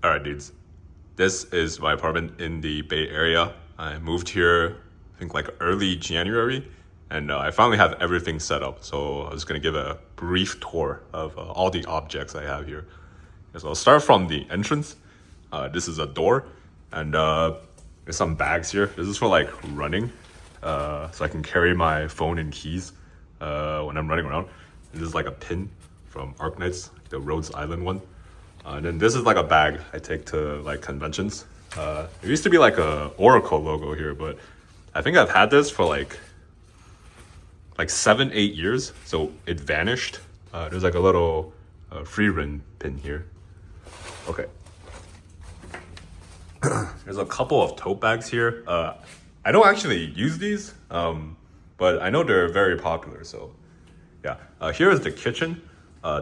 All right, dudes. This is my apartment in the Bay Area. I moved here, I think like early January, and I finally have everything set up. So I was gonna give a brief tour of all the objects I have here. So I'll start from the entrance. This is a door, and there's some bags here. This is for like running, so I can carry my phone and keys when I'm running around. And this is like a pin from Arknights, the Rhodes Island one. And then this is like a bag I take to like conventions. There used to be like a Oracle logo here, but I think I've had this for like 7, 8 years. So it vanished. There's like a little free run pin here. Okay. There's a couple of tote bags here. I don't actually use these, but I know they're very popular. So yeah, here is the kitchen.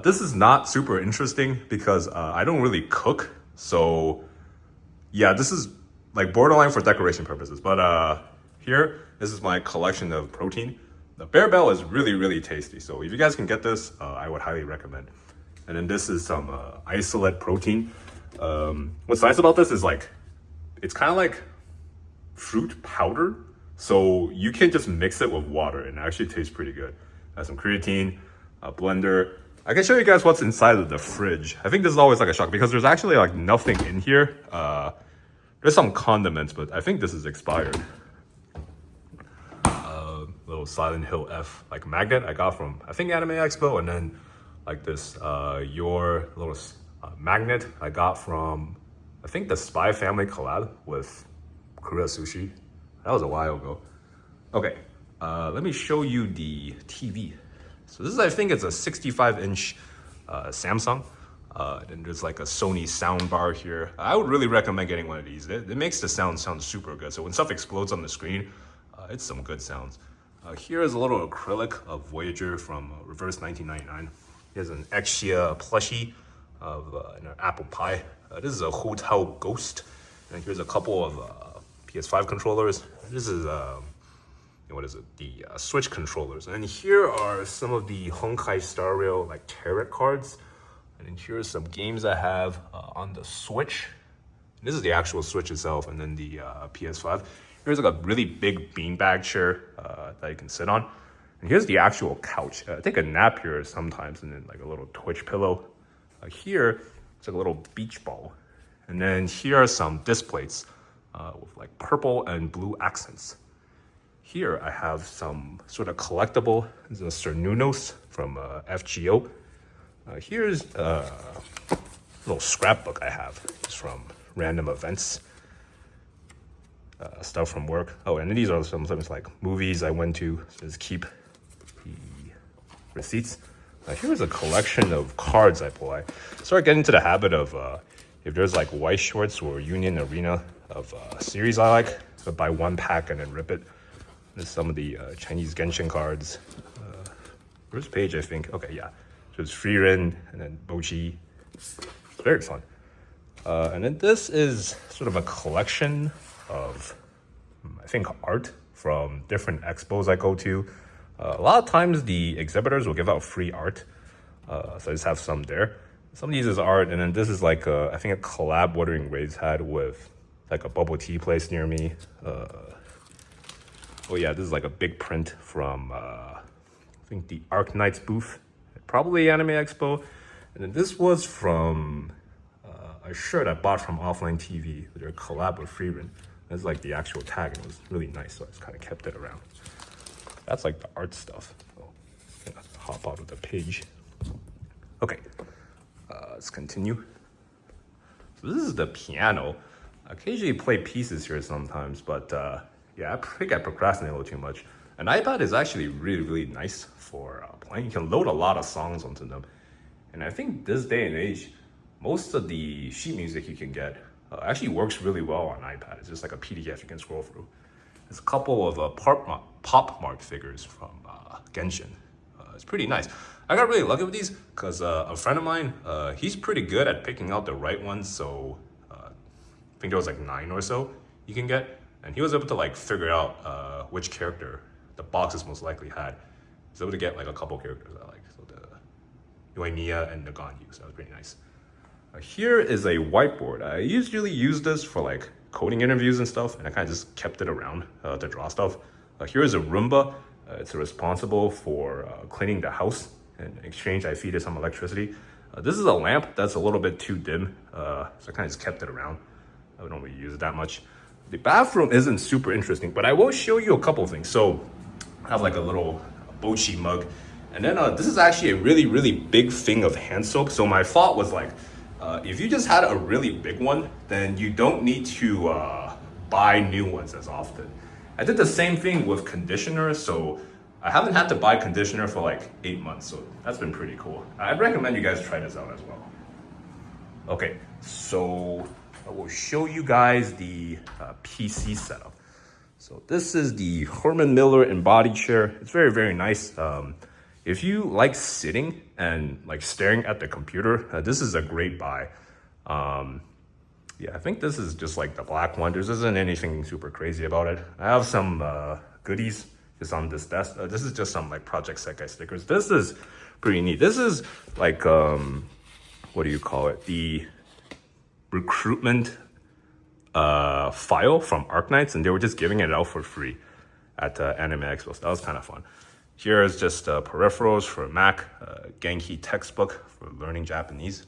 This is not super interesting because I don't really cook. So yeah, this is like borderline for decoration purposes. But here, this is my collection of protein. The Bear Bell is really, really tasty. So if you guys can get this, I would highly recommend. And then this is some isolate protein. What's nice about this is like, it's kind of like fruit powder. So you can just mix it with water and it actually tastes pretty good. Some creatine, a blender. I can show you guys what's inside of the fridge. I think this is always like a shock because there's actually like nothing in here. There's some condiments, but I think this is expired. Little Silent Hill F like magnet I got from I think Anime Expo, and then like this your little magnet I got from I think the Spy Family collab with Kura Sushi. That was a while ago. Okay, let me show you the TV. So this is, I think it's a 65-inch Samsung. Then there's like a Sony sound bar here. I would really recommend getting one of these. It makes the sound super good. So when stuff explodes on the screen, it's some good sounds. Here is a little acrylic of Voyager from Reverse 1999. Here's an Exia plushie of an apple pie. This is a Hotel Ghost. And here's a couple of PS5 controllers. This is what is it? The Switch controllers. And here are some of the Honkai Star Rail like tarot cards. And then here's some games I have on the Switch. And this is the actual Switch itself, and then the PS5. Here's like a really big beanbag chair that you can sit on. And here's the actual couch. I take a nap here sometimes, and then like a little Twitch pillow. Here, it's like a little beach ball. And then here are some disc plates with like purple and blue accents. Here I have some sort of collectible. This is a Cernunos from FGO. Here's a little scrapbook I have. It's from random events. Stuff from work. Oh, and these are some things like movies I went to. So just keep the receipts. Here's a collection of cards I pull. I started getting into the habit of if there's like White Shorts or Union Arena of series I like, so buy one pack and then rip it. There's some of the Chinese Genshin cards. First page, I think. Okay, yeah. So it's Frieren and then Bochi. It's very fun. And then this is sort of a collection of, I think, art from different expos I go to. A lot of times the exhibitors will give out free art. So I just have some there. Some of these is art, and then this is like I think a collab Wuthering Waves had with like a bubble tea place near me. Oh yeah, this is like a big print from I think the Arknights booth, probably Anime Expo. And then this was from a shirt I bought from Offline TV, their collab with Freeman. That's like the actual tag, and it was really nice, so I just kind of kept it around. That's like the art stuff. So I'm gonna hop out of the page. Okay, let's continue. So this is the piano. I occasionally play pieces here sometimes, but yeah, I think I procrastinate a little too much. An iPad is actually really, really nice for playing. You can load a lot of songs onto them. And I think this day and age, most of the sheet music you can get actually works really well on iPad. It's just like a PDF you can scroll through. There's a couple of Pop Mart figures from Genshin. It's pretty nice. I got really lucky with these because a friend of mine, he's pretty good at picking out the right ones. So I think there was like 9 or so you can get. And he was able to like figure out which character the boxes most likely had. He was able to get like a couple characters I like. So the Uemia and the Ganyu, so that was pretty nice. Here is a whiteboard. I usually use this for like coding interviews and stuff, and I kind of just kept it around to draw stuff. Here is a Roomba. It's responsible for cleaning the house. In exchange, I feed it some electricity. This is a lamp that's a little bit too dim, so I kind of just kept it around. I don't really use it that much. The bathroom isn't super interesting, but I will show you a couple things. So I have like a little bochi mug. And then this is actually a really, really big thing of hand soap. So my thought was like, if you just had a really big one, then you don't need to buy new ones as often. I did the same thing with conditioner, so I haven't had to buy conditioner for like 8 months, so that's been pretty cool. I'd recommend you guys try this out as well. Okay, so I will show you guys the PC setup. So this is the Herman Miller embodied chair. It's very, very nice. If you like sitting and like staring at the computer, this is a great buy. Yeah, I think this is just like the black one. There isn't anything super crazy about it. I have some goodies just on this desk. This is just some like Project Sekai stickers. This is pretty neat. This is like, what do you call it? The recruitment file from Arknights, and they were just giving it out for free at Anime Expo. So that was kind of fun. Here is just peripherals for Mac, Genki textbook for learning Japanese.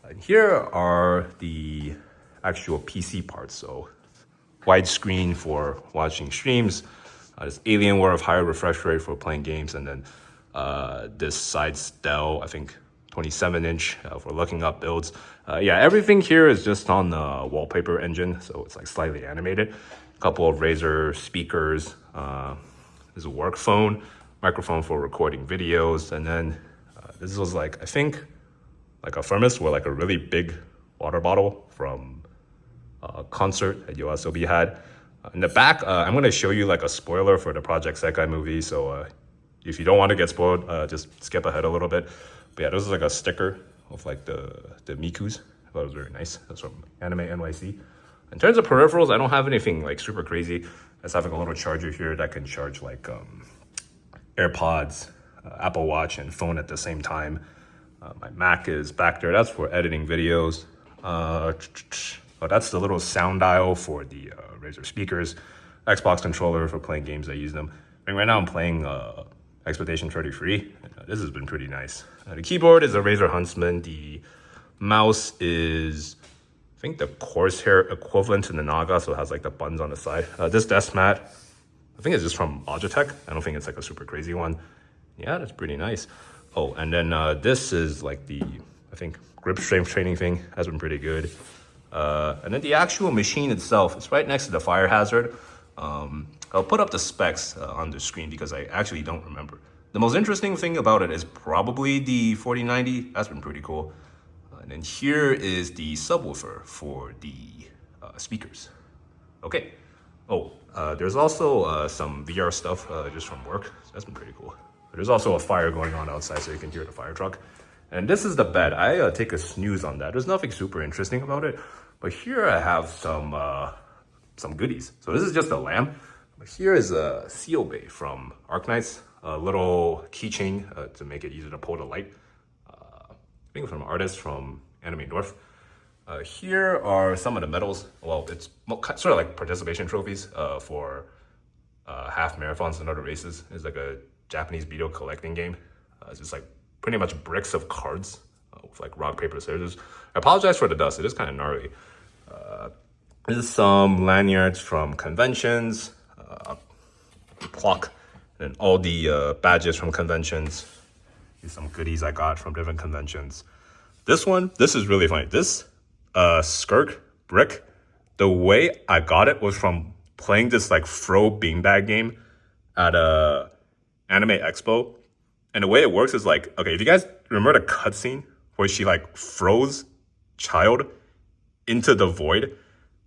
And here are the actual PC parts. So widescreen for watching streams, this Alienware of higher refresh rate for playing games, and then this side Dell, I think 27-inch for looking up builds. Yeah, everything here is just on the wallpaper engine, so it's like slightly animated. A couple of Razer speakers. There's a work phone, microphone for recording videos, and then this was like, I think, like a thermos with like a really big water bottle from a concert that YOASOBI had. In the back, I'm going to show you like a spoiler for the Project Sekai movie, so if you don't want to get spoiled, just skip ahead a little bit. But yeah, this is like a sticker of like the Mikus. I thought it was very nice. That's from Anime NYC. In terms of peripherals, I don't have anything like super crazy. I just have like a little charger here that can charge like AirPods, Apple Watch, and phone at the same time. My Mac is back there. That's for editing videos. Oh, that's the little sound dial for the Razer speakers. Xbox controller for playing games. I use them. And right now I'm playing Expedition 33. This has been pretty nice. The keyboard is a Razer Huntsman. The mouse is, I think, the Corsair equivalent to the Naga, so it has like the buttons on the side. This desk mat, I think it's just from Logitech. I don't think it's like a super crazy one. Yeah, that's pretty nice. Oh, and then this is like the, I think, grip strength training thing. Has been pretty good. And then the actual machine itself, it's right next to the fire hazard. I'll put up the specs on the screen because I actually don't remember. The most interesting thing about it is probably the 4090. That's been pretty cool. And then here is the subwoofer for the speakers. Okay. Oh, there's also some VR stuff just from work. So that's been pretty cool. There's also a fire going on outside, so you can hear the fire truck. And this is the bed. I take a snooze on that. There's nothing super interesting about it. But here I have some goodies. So this is just a lamp. But here is a seal bay from Arknights. A little keychain to make it easier to pull the light. I think from an artist from Anime North. Here are some of the medals. Well, it's sort of like participation trophies for half marathons and other races. It's like a Japanese video collecting game. It's just like pretty much bricks of cards with like rock, paper, scissors. I apologize for the dust. It is kind of gnarly. There's some lanyards from conventions, clock, and all the badges from conventions. Here's some goodies I got from different conventions. This is really funny. This Skirk brick, the way I got it was from playing this like throw beanbag game at a Anime Expo. And the way it works is like, okay, if you guys remember the cutscene where she like froze child into the void,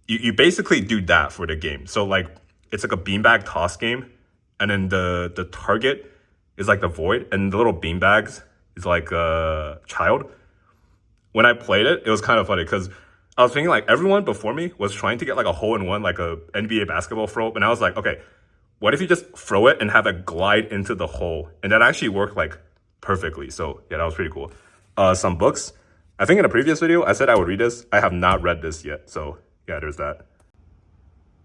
you basically do that for the game. So like, it's like a beanbag toss game, and then the target is like the void, and the little beanbags is like a child. When I played it, it was kind of funny because I was thinking like everyone before me was trying to get like a hole-in-one, like a NBA basketball throw, and I was like, okay, what if you just throw it and have it glide into the hole? And that actually worked like perfectly. So yeah, that was pretty cool. Some books. I think in a previous video, I said I would read this. I have not read this yet. So yeah, there's that.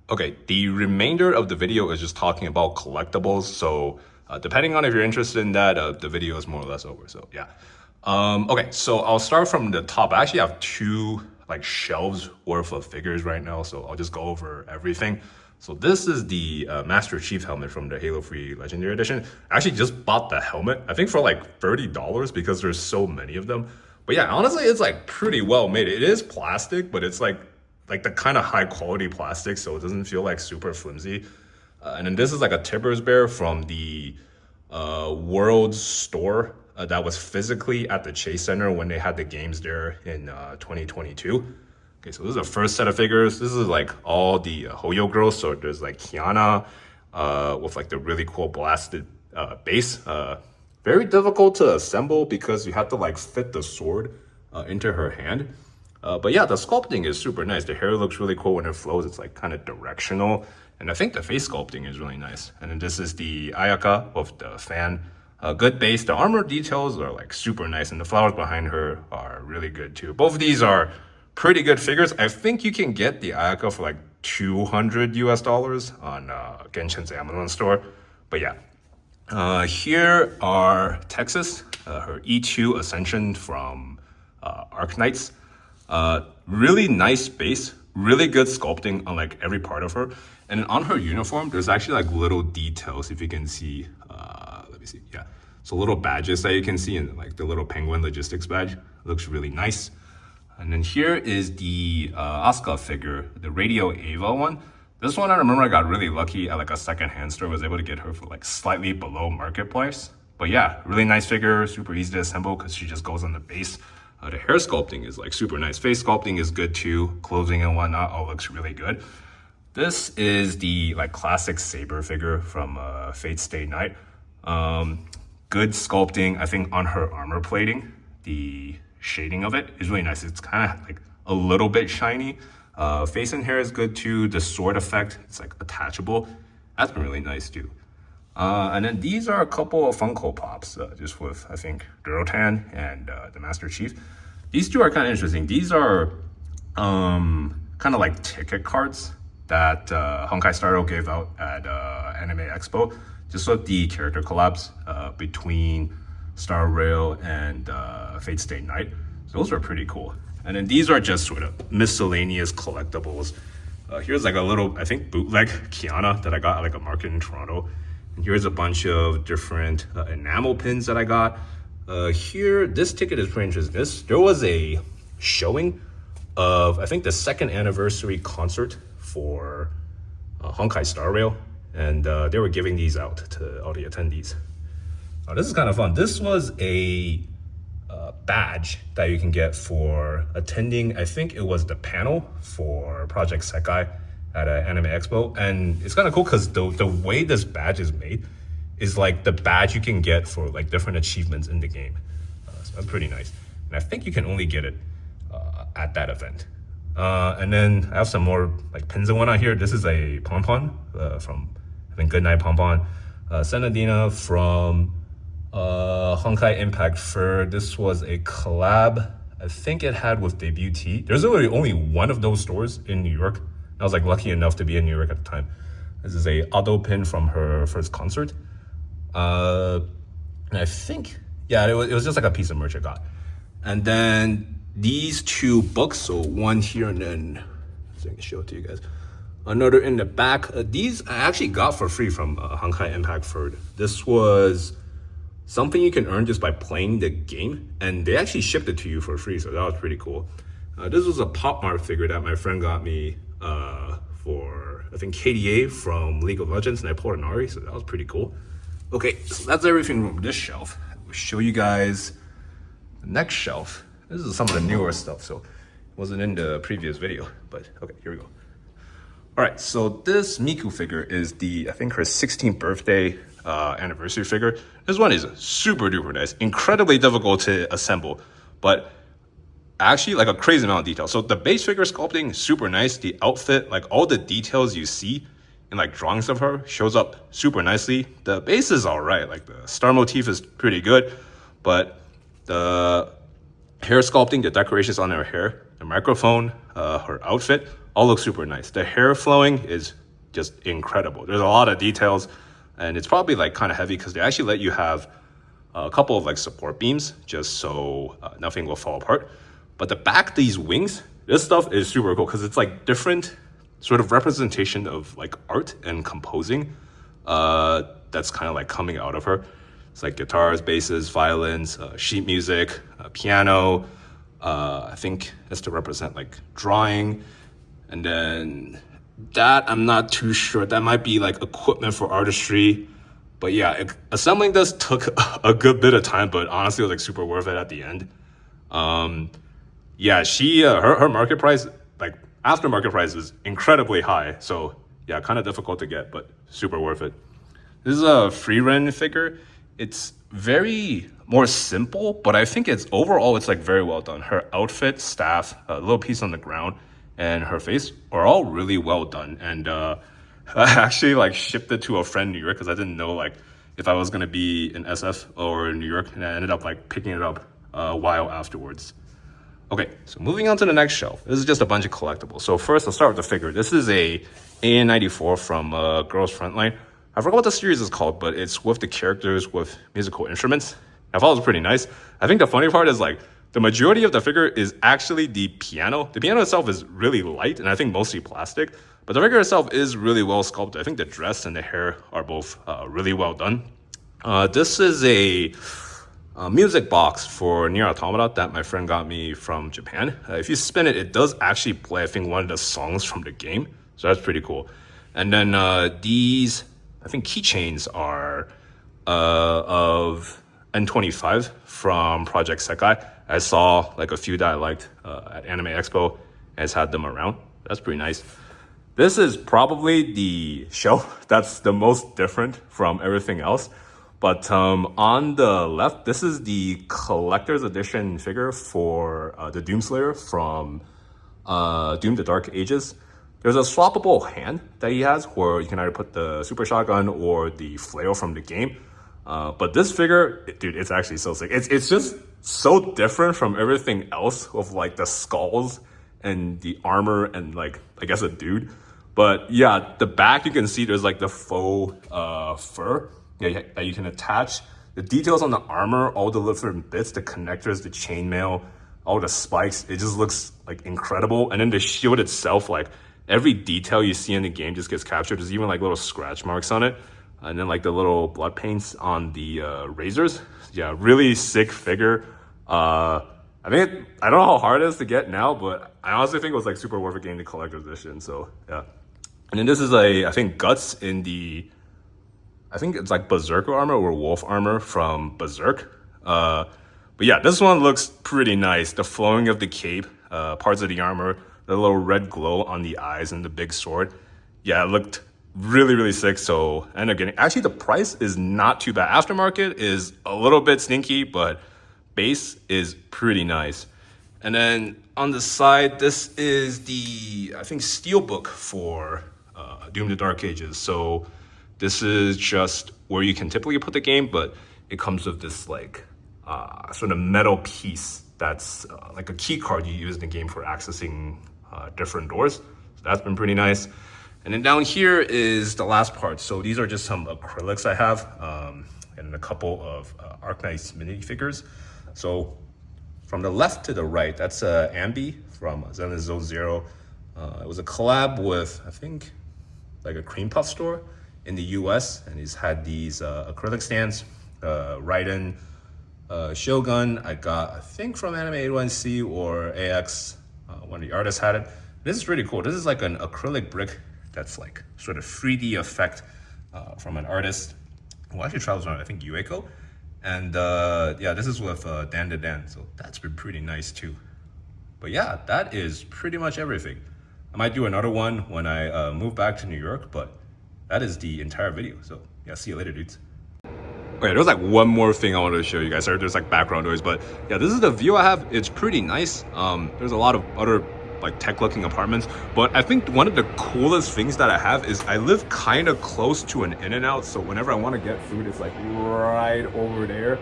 Okay, the remainder of the video is just talking about collectibles. So depending on if you're interested in that, the video is more or less over. So yeah. Okay, so I'll start from the top. I actually have two like shelves worth of figures right now. So I'll just go over everything. So this is the Master Chief helmet from the Halo 3 Legendary Edition. I actually just bought the helmet, I think for like $30 because there's so many of them. But yeah, honestly, it's like pretty well made. It is plastic, but it's like the kind of high quality plastic, so it doesn't feel like super flimsy. And then this is like a Tibbers bear from the World Store that was physically at the Chase Center when they had the games there in 2022. Okay, so this is the first set of figures. This is like all the Hoyo girls. So there's like Kiana with like the really cool blasted base. Very difficult to assemble because you have to like fit the sword into her hand. But yeah, the sculpting is super nice. The hair looks really cool when it flows. It's like kind of directional. And I think the face sculpting is really nice. And then this is the Ayaka of the fan. Good base. The armor details are like super nice. And the flowers behind her are really good too. Both of these are pretty good figures. I think you can get the Ayaka for like $200 US on Genshin's Amazon store. But yeah. Here are Texas, her E2 Ascension from Arknights. Really nice base, really good sculpting on like every part of her. And then on her uniform, there's actually like little details, if you can see. Let me see, yeah. So little badges that you can see, and like the little penguin logistics badge. Looks really nice. And then here is the Asuka figure, the Radio Ava one. This one, I remember I got really lucky at like a second-hand store. Was able to get her for like slightly below market price. But yeah, really nice figure, super easy to assemble because she just goes on the base. The hair sculpting is like super nice. Face sculpting is good too. Clothing and whatnot all looks really good. This is the like classic Saber figure from Fate Stay Night. Good sculpting, I think, on her armor plating. The shading of it is really nice. It's kind of like a little bit shiny. Face and hair is good too. The sword effect, it's like attachable. That's been really nice too. And then these are a couple of Funko Pops, just with, I think, Durotan and the Master Chief. These two are kind of interesting. These are kind of like ticket cards that Honkai Star Rail gave out at Anime Expo, just with the character collabs between Star Rail and Fate Stay Night. So those are pretty cool. And then these are just sort of miscellaneous collectibles. Here's like a little, I think, bootleg Kiana that I got at like a market in Toronto. And here's a bunch of different enamel pins that I got. Here, this ticket is pretty interesting. There was a showing of, I think, the 2nd anniversary concert for Honkai Star Rail. And they were giving these out to all the attendees. This is kind of fun. This was a badge that you can get for attending, I think it was the panel for Project Sekai at Anime Expo. And it's kind of cool because the way this badge is made is like the badge you can get for like different achievements in the game. So that's pretty nice. And I think you can only get it at that event. And then I have some more like pins and whatnot here. This is a Pompon from, I think, Goodnight Pompon. Senadina from Honkai Impact Fur. This was a collab I think it had with Debut Tea. There's literally only one of those stores in New York. I was like lucky enough to be in New York at the time. This is a auto pin from her first concert. And I think, yeah, it was just like a piece of merch I got. And then these two books, so one here and then, so I can show it to you guys. Another in the back. These I actually got for free from Honkai Impact Fur. This was something you can earn just by playing the game, and they actually shipped it to you for free, so that was pretty cool. This was a Pop Mart figure that my friend got me for, I think, KDA from League of Legends, and I pulled an Ari, so that was pretty cool. Okay, so that's everything from this shelf. I'll show you guys the next shelf. This is some of the newer stuff, so it wasn't in the previous video, but okay, here we go. All right, so this Miku figure is the, I think, her 16th birthday anniversary figure. This one is super duper nice, incredibly difficult to assemble, but actually like a crazy amount of detail. So the base figure sculpting, super nice. The outfit, like all the details you see in like drawings of her shows up super nicely. The base is all right. Like the star motif is pretty good, but the hair sculpting, the decorations on her hair, the microphone, her outfit, all look super nice. The hair flowing is just incredible. There's a lot of details, and it's probably like kind of heavy because they actually let you have a couple of like support beams just so nothing will fall apart. But the back, these wings, this stuff is super cool because it's like different sort of representation of like art and composing that's kind of like coming out of her. It's like guitars, basses, violins, sheet music, piano. I think that's to represent like drawing. And then that, I'm not too sure. That might be like equipment for artistry. But yeah, assembling this took a good bit of time, but honestly, it was like super worth it at the end. Yeah, her market price, like aftermarket price, is incredibly high. So yeah, kind of difficult to get, but super worth it. This is a free rent figure. It's very more simple, but I think it's overall it's like very well done. Her outfit, staff, a little piece on the ground, and her face are all really well done. And I actually like shipped it to a friend in New York because I didn't know like if I was gonna be in SF or in New York, and I ended up like picking it up a while afterwards. Okay, so moving on to the next shelf. This is just a bunch of collectibles. So first, I'll start with the figure. This is a AN94 from Girls Frontline. I forgot what the series is called, but it's with the characters with musical instruments. I thought it was pretty nice. I think the funny part is like the majority of the figure is actually the piano. The piano itself is really light and I think mostly plastic, but the figure itself is really well sculpted. I think the dress and the hair are both really well done. This is a music box for Nier Automata that my friend got me from Japan. If you spin it, it does actually play, I think, one of the songs from the game. So that's pretty cool. And then these, I think, keychains are of N25 from Project Sekai. I saw like a few that I liked at Anime Expo and it's had them around. That's pretty nice. This is probably the shelf that's the most different from everything else. But on the left, this is the collector's edition figure for the Doomslayer from Doom the Dark Ages. There's a swappable hand that he has where you can either put the super shotgun or the flail from the game. But this figure, dude, it's actually so sick. It's just so different from everything else of like the skulls and the armor and like, I guess a dude. But yeah, the back you can see there's like the faux fur that you can attach. The details on the armor, all the different bits, the connectors, the chainmail, all the spikes, it just looks like incredible. And then the shield itself, like every detail you see in the game just gets captured. There's even like little scratch marks on it. And then like the little blood paints on the razors. Yeah, really sick figure. I don't know how hard it is to get now, but I honestly think it was like super worth it getting the collector's edition. So yeah. And then this is I think Guts in the, I think it's like Berserker armor or Wolf armor from Berserk. But yeah, this one looks pretty nice. The flowing of the cape, parts of the armor, the little red glow on the eyes and the big sword. Yeah, it looked really, really sick. So I ended up getting, actually the price is not too bad. Aftermarket is a little bit stinky, but base is pretty nice. And then on the side, this is the, I think, steelbook for Doom the Dark Ages. So this is just where you can typically put the game, but it comes with this like sort of metal piece that's like a key card you use in the game for accessing different doors. So that's been pretty nice. And then down here is the last part. So these are just some acrylics I have and a couple of Arknight's minifigures. So from the left to the right, that's Ambi from Zenless Zone Zero. It was a collab with, I think, like a cream puff store in the US, and he's had these acrylic stands. Raiden Shogun, I got, I think, from Anime 81C or AX. One of the artists had it. This is really cool. This is like an acrylic brick that's like sort of 3D effect from an artist who actually travels around, I think, Ueco. And yeah, this is with Dan the Dan, so that's been pretty nice too. But yeah, that is pretty much everything. I might do another one when I move back to New York, but that is the entire video. So yeah, see you later, dudes. Okay, there's like one more thing I wanted to show you guys. Sorry, there's like background noise, but yeah, this is the view I have. It's pretty nice. There's a lot of other like tech looking apartments, but I think one of the coolest things that I have is I live kind of close to an In-N-Out, so whenever I want to get food, it's like right over there.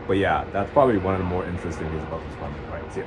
But yeah, that's probably one of the more interesting things about this one. All right, see ya.